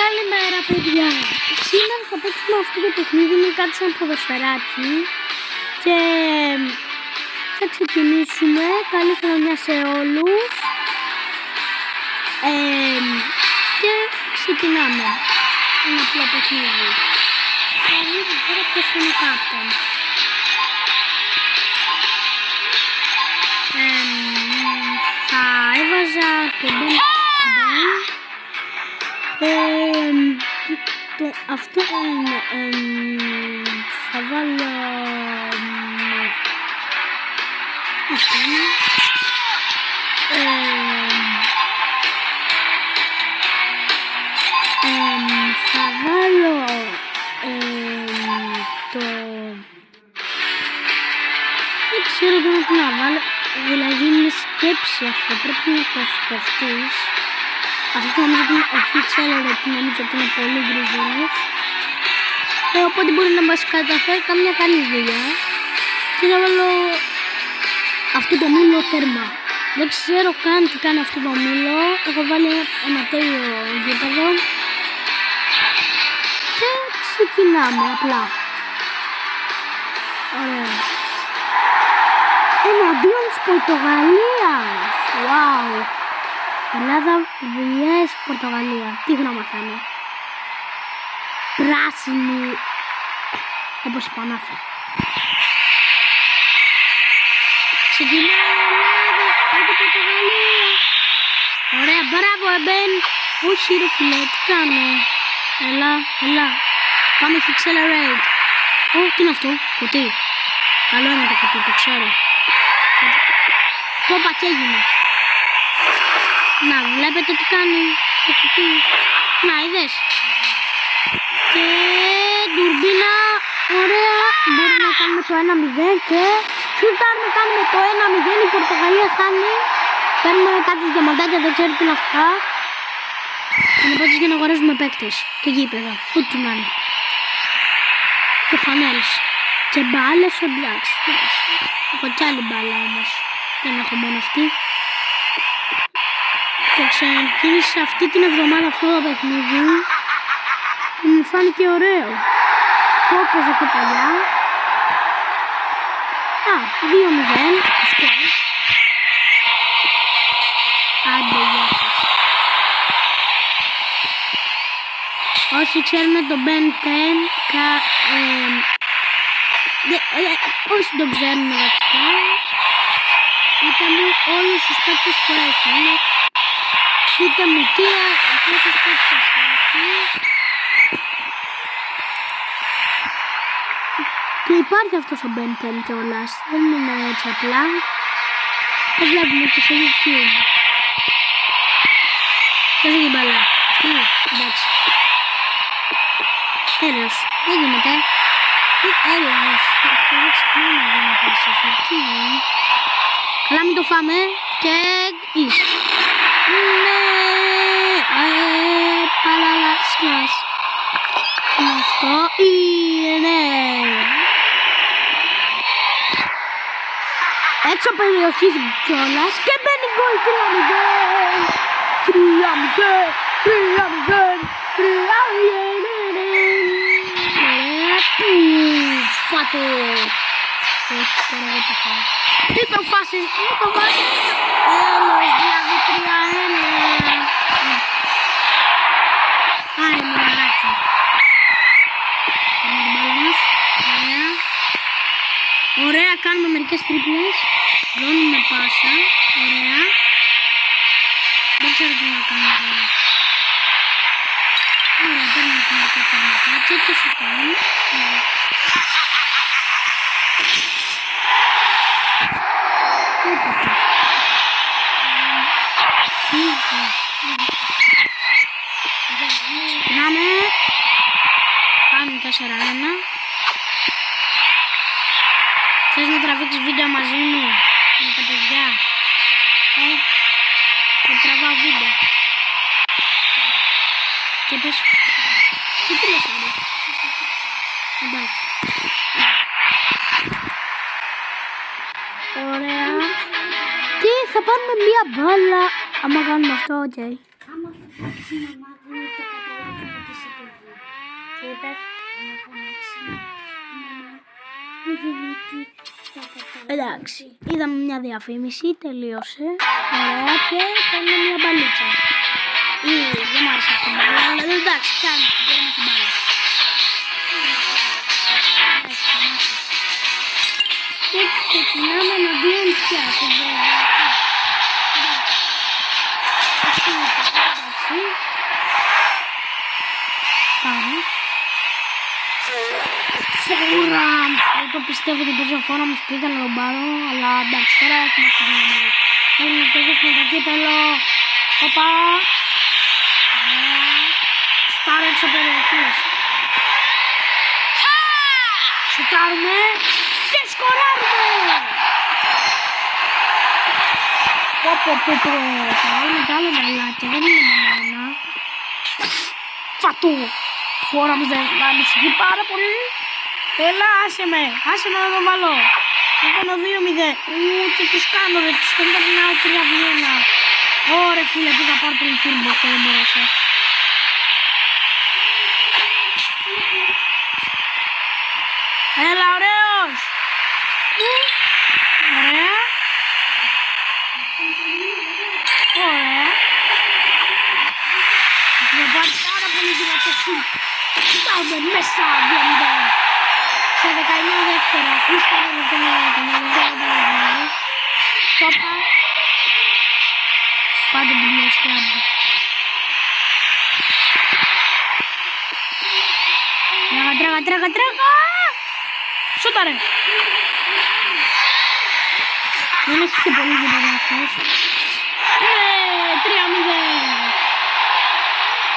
Καλημέρα παιδιά. Σήμερα θα παίξουμε αυτό το παιχνίδι, είναι κάτι σαν ποδοσφαιράκι και θα ξεκινήσουμε. Καλή χρονιά σε όλους και ξεκινάμε. Ένα απλό παιχνίδι. Θα δούμε τώρα ποιος είναι ο captain. Θα έβαζα το αυτό είναι, θα βάλω αυτό είναι, θα βάλω το, δεν ξέρω τι να βάλω, δηλαδή είναι σκέψη αυτό, πρέπει να το σκεφτείς. Αυτό νομίζω ότι είναι ο Accelerate, νομίζω ότι είναι πολύ γρήγορος. Οπότε μπορεί να μας καταφέρει καμιά καλή δουλειά. Και να βάλω αυτό το μήλο τέρμα. Δεν ξέρω καν τι κάνει αυτό το μήλο. Έχω βάλει ένα τέλειο γήπεδο. Και ξεκινάμε απλά. Ωραία. Εναντίον της Πορτογαλίας. Wow. Ελλάδα vs Πορτογαλία. Τι γνώμα θα είναι? Πράσινη, όπως υπονάθω. Ξεκινάει η Ελλάδα, πάτε Πορτογαλία. Ωραία, μπράβο Εμπέν. Όχι ρε φίλε, τι κάνω? Έλα. Πάμε στο Accelerate. Τι είναι αυτό? Κουτί. Καλό είναι το κουτί, το ξέρω. Το είπα και έγινε. Να, βλέπετε τι κάνει το κουτί. Να, είδες. Και τουρμπίνα. Ωραία. Μπορεί να κάνουμε το 1-0 και σουτάρουμε, κάνουμε το 1-0. Η Πορτογαλία χάνει. Παίρνουμε κάτι διαμαντάκια, δεν ξέρω τι είναι αυτά. Είναι πρώτος για να αγοράζουμε παίκτες. Και γήπεδα, ό,τι να είναι. Και φανέλες. Και μπάλες, εντάξει. Έχω κι άλλη μπάλα όμως. Δεν έχω μόνο αυτή. Το ξεκίνησα αυτή την εβδομάδα αυτό το παιχνίδι και μου φάνηκε ωραίο. Το έπαιζα και παλιά. 2-0. Αυτό. Άντε, γεια σας. Όσοι ξέρουν τον Ben 10, όσοι τον ξέρουν βασικά, ήταν όλους τους παίκτες που έχουν. Πείτε μου πόσους παίκτες έχει. Και υπάρχει αυτός ο Ben 10 κιόλας. Δεν είναι έτσι απλά. Το βλέπουμε και στο YouTube. Ποιος έχει μπαλά? Αυτή, εντάξει. Τέλος, δεν γίνεται. Έλεος. Δεν ξεχνάμε να δεν υπάρχει αυτή. Αλλά μην το φάμε. Και εις. Ναι. Παλάλα σκλάς. Αυτό είναι. Έξω περιοχής κιόλας και μπαίνει γκολ 3-0. 3-0. Φάτο. Όχι, τώρα δεν το φάω. Τι το φάσεις, μη το βάζεις. Έλος, δηλαδή 3-1. Άρε μωράκι. Κάνουμε την μπάλα μας. Ωραία. Ωραία, κάνουμε μερικές τρίπλες. Δώνουμε πάσα. Ωραία. Δεν ξέρω τι να κάνω τώρα. Ωραία, παίρνουμε την μερικά τερματάκια και σουτάρουμε. Ξεκινάμε. Πάμε 4-1. Θες να τραβήξεις βίντεο μαζί μου με τα παιδιά? Θα τραβάω βίντεο. Και πες. Τι λες εδώ? Εντάξει. Ωραία. Και θα πάρουμε μία μπάλα. Άμα κάνουμε αυτό, οκ. Άμα φωνάξει η μαμά δεν θα καταλάβουμε τι σε παιδί. Τι είπες? Άμα φωνάξει η μαμά δεν θα καταλάβουμε. Εντάξει, είδαμε μια διαφήμιση, τελείωσε. Ωραία και κάνουμε μια μπαλίτσα. Δεν μου άρεσε αυτή η μπάλα, αλλά εντάξει, φτάνει, παίρνουμε την μπάλα. Και ξεκινάμε εναντίον πιάσω, βέβαια. Αυτό είναι το εντάξει. Πάμε. Φόραμ! Δεν το πιστεύω ότι παίζω φόραμ, πήγα να τον πάρω, αλλά εντάξει, τώρα έχουμε αυτό το νούμερο. Πρέπει να κερδίσουμε το κύπελο. Οπα! Στάρω έξω περιοχής. Σουτάρουμε και σκοράρουμε! Πω. Θα βάλουμε κι άλλο μελάκι, δεν είναι μόνο ένα. Φατού! Φόρα μου δεν ανησυχεί πάρα πολύ. Έλα, άσε με να το βάλω. Έκανα 2-0. Ούτε τους κάνω ρε, τους τον περνάω 3-1. Ωραία φίλε, πήγα πάρα πολύ τούρμπο και δεν μπορούσα. Έλα, ωραίος! Ωραία. Έχουμε πάρει πάρα πολύ δυνατό σουτ. Κοιτάμε μέσα, 2-0. Σε 19 δεύτερα. Ήσπανα με τον Ιωάννη. Τόπα. Φάτε την πλειοψηφία μου. Τράγα. Σούταρε. Δεν έχει και πολύ γύρω αυτός. 3-0.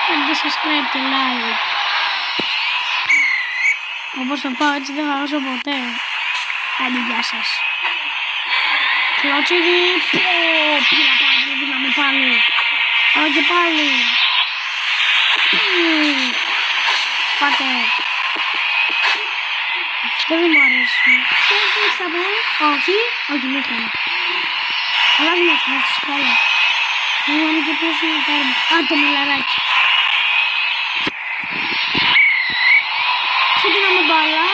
Κάντε subscribe και like. Όπως το πάω έτσι δεν θα χάσω ποτέ. Άντε, γεια σας. Κλωτσίδι. Πήρα πάρα πολύ δύναμη πάλι. Αλλά και πάλι. Φάτε. Αυτό δεν μου αρέσει. Και κλείσαμε. Όχι, μέχρι. Αλλά δεν έχει να τις κόλλα. Δεν είναι και πώς είναι τέρμα. Το μιλαράκι. Ξεκινάμε μπάλα.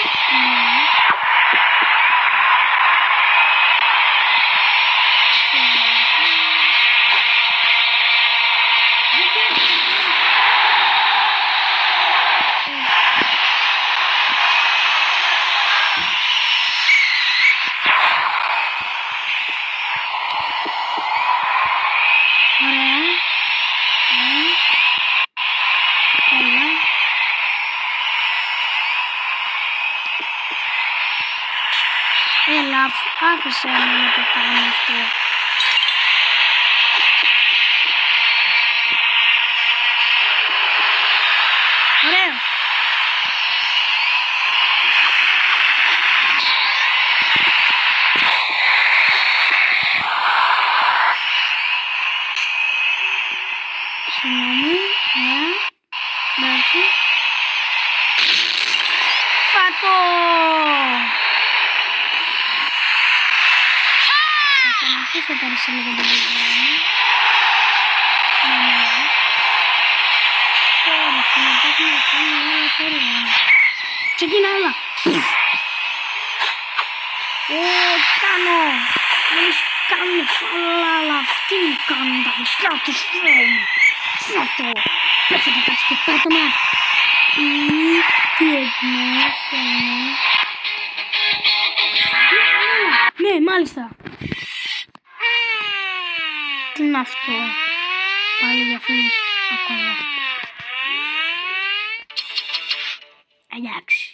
Έλα, άφησε με να το κάνω αυτό. Ωραίο. Συγγνώμη, εντάξει. Φάτο! Θα σταματήσω τώρα σε λίγο το βίντεο. Τώρα συμμετέχουμε να κάνουμε όλα τέλεια. Ξεκίνα, έλα. Τι κάνω. Δεν κάνουν φάλα, αλλά αυτοί μου κάνουν τα δικά τους φάλα. Φάτο. Πέσε το κάτσε και πέτω με. Τι έγινε, ναι, μάλιστα. Τι είναι αυτό. Πάλι για φίλους ακόμα. Εντάξει.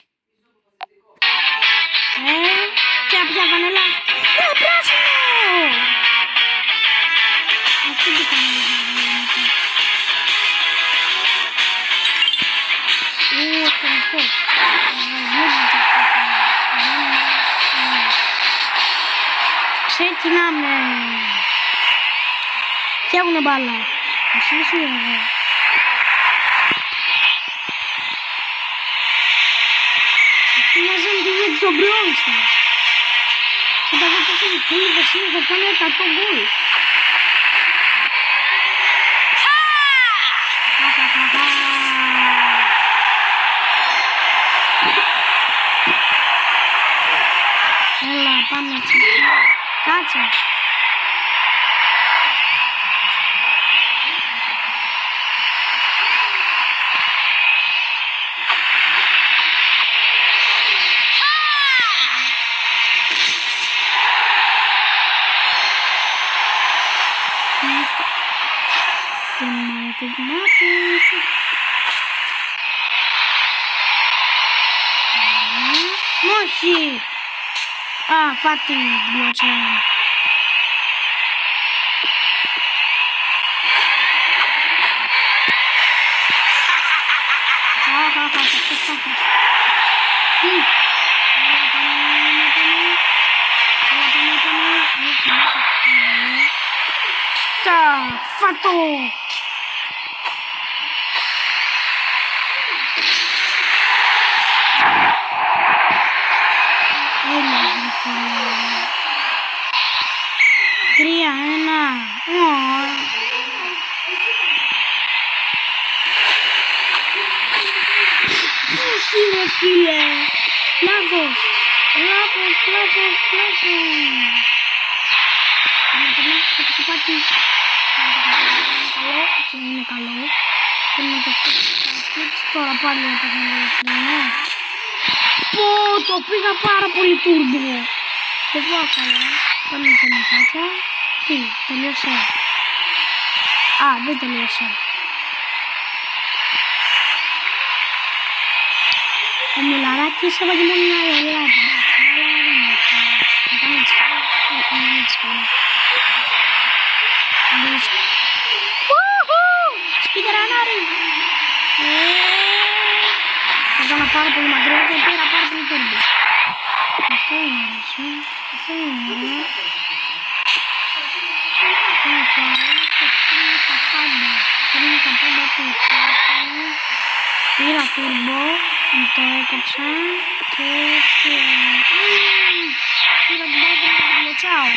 Και από τα βανέλα. Πράσινο! Αυτό τι θα είναι μετά. Τελικός. Ξεκινάμε. Φτιάχνουμε μπάλα. Ας είναι σίγουρα. Αυτή μοιάζει με τη λέξη των Μπρόνστας. Και τα δω πόσο κούλιδες είναι, θα πάνε 100 γκολ. πάμε έτσι. Κάτσε. Όχι! Α, φάτη γλώτσα. Φάτο! Τρία, ένα. Όχι ρε φίλε. Λάθος. Θα το πάτη. Καλό, αυτό είναι καλό. Πρέπει να το φτιάξω. Τώρα πάλι έπαιζε. Πω, το πήγα πάρα πολύ τούρμπο. Δεν πάω καλά. Πάμε και μετάκια. Τι, τελείωσε. Α, δεν τελείωσε. Ο Μιλαράκης έβαγε μόνο ένα ελάτι. Θα πάμε τις φάσεις. Όχι, μην τις κάνω. Σπίτερανάρι. Θα κάνω πάρα πολύ μακριά και πήρα πάρα πολύ τούρμπο. Αυτό είναι ωραίο. Αυτό είναι ωραίο. Είναι φάω και πήρε τα πάντα. Πήρε τα πάντα που υπάρχουν. Πήρα τούρμπο, μου το έκοψα και πήρα την πάρα και το γλωτσάω.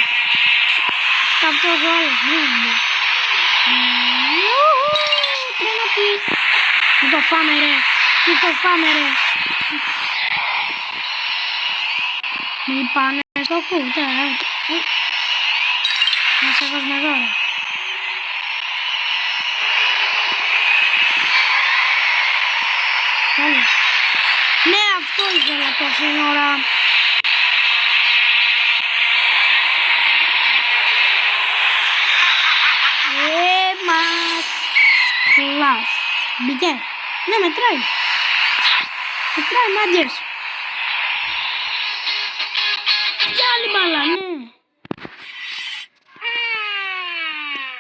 Αυτό ο άλλος, μπρούμπο. Τρένατη. Μην το φάμε ρε. Μην το φάμε ρε. Μην πάνε στο κούτα. Να σε βάζουμε τώρα. Καλή. Ναι, αυτό ήθελα τόση ώρα. Μας κλάς. Μπήκε. Ναι, μετράει. Μετράει, μάγκες. Κι άλλη μπάλα, ναι.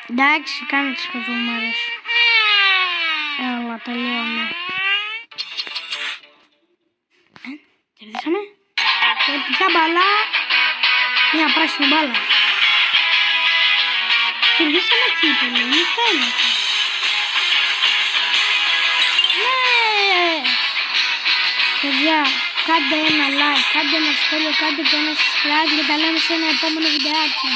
Εντάξει, κάνε τις χαζομάρες. Έλα, τελειώνω. Κερδίσαμε. Και ποια μπάλα. Μια πράσινη μπάλα. Κερδίσαμε κύπελλο, μη φαίνεται. Ναι! Παιδιά, κάντε ένα like, κάντε ένα σχόλιο, κάντε και ένα subscribe και τα λέμε σε ένα επόμενο βιντεάκι.